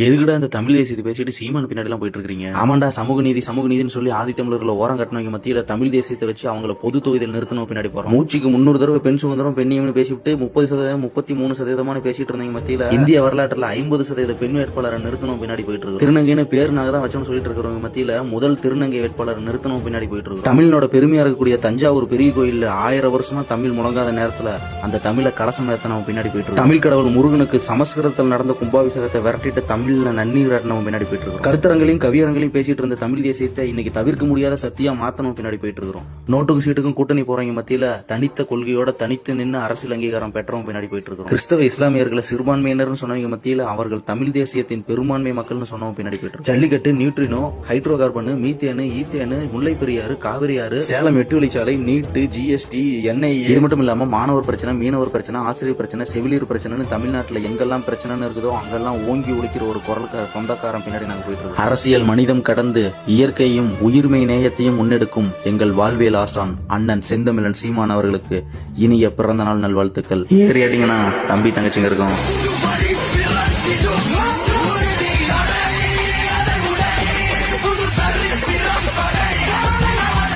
எதுக்குடா இந்த தமிழ் தேசியத்தை பேசிட்டு சீமான் பின்னாடி எல்லாம் போயிட்டு இருக்கீங்க? ஆமாண்டா, சமூக நீதினு சொல்லி ஆதித்தமிழர்களை ஓரம் கட்டினவங்க மத்தியில தமிழ் தேசியத்தை வச்சு அவங்கள பொது தொகுதியில் நிறுத்தணும் பின்னாடி போறோம். மூச்சுக்கு 300 தடவை பெண் சுதந்திரம் பெண்ணியம்னு பேசிவிட்டு 30% 33% பேசிட்டு இருந்தவங்க மத்தியில இந்திய வரலாற்றுல 50% பெண் வேட்பாளரை நிறுத்தணும் பின்னாடி போயிட்டு இருக்கு. திருநங்கைன்னு பேருனாக தான் வச்சோம்னு சொல்லிட்டு இருக்கிறவங்க மத்தியில முதல் திருநங்கை வேட்பாளர் நிறுத்தணும் பின்னாடி போயிட்டு இருக்கு. தமிழனோட பெருமையா இருக்கக்கூடிய தஞ்சாவூர் பெரிய கோயில் 1000 வருஷமா தமிழ் முழங்காத நேரத்துல அந்த தமிழை கலசம் ஏத்தனவங்க பின்னாடி போயிட்டு இருக்கு. தமிழ் கடவுள் முருகனுக்கு சமஸ்கிருதத்தில் நடந்த கும்பாபிஷேகத்தை விரட்டிட்டு தமிழ்ல நன்னீர் நம்ம பின்னாடி போயிட்டு இருக்கோம். கருத்தரங்களையும் கவியரங்களையும் பேசிட்டு இருந்த தமிழ் தேசியத்தை இன்னைக்கு தவிர்க்க முடியாத சத்தியா மாத்தணும் பின்னாடி போயிட்டு இருக்கிறோம். நோட்டுக்கு சீட்டுக்கும் கூட்டணி போறவங்க மத்தியில தனித்த கொள்கையோட தனித்து நின்று அரசியல் அங்கீகாரம் பெற்றவங்க பின்னாடி போயிட்டு இருக்கோம். கிறிஸ்தவ இஸ்லாமியர்களை சிறுபான்மையினர் சொன்னவங்க மத்தியில அவர்கள் தமிழ் தேசியத்தின் பெரும்பான்மை மக்கள்னு சொன்னவங்க பின்னாடி போயிட்டு இருக்கோம். Jallikattu, neutrino, hydrocarbon, methane, ethane, முல்லை பெரியாறு, காவிரி ஆறு, சேலம் 8 வழிச்சாலை, நீட்டு, ஜிஎஸ்டி, என்ஐஏ, இது மட்டும் இல்லாம மாணவர் பிரச்சனை, மீனவர் பிரச்சனை, ஆசிரியர் பிரச்சனை, செவிலியர் பிரச்சனைன்னு தமிழ்நாட்டுல எங்கெல்லாம் பிரச்சனை இருக்குதோ அங்கெல்லாம் ஓங்கி ஒழிக்கிற ஒரு குரலுக்கு சொந்தக்காரன் பின்னாடி நாங்க போயிட்டு இருக்கோம். அரசியல் மனிதம் கடந்து இயற்கையும் உயிர்மை நேயத்தையும் முன்னெடுக்கும் எங்கள் வாழ்வியல் ஆசான் அண்ணன் செந்தமிழன் சீமான் அவர்களுக்கு இனிய பிறந்த நாள் நல்வாழ்த்துக்கள். ஏறியாட்டிங்கன்னா தம்பி தங்கச்சிங்க இருக்கும்.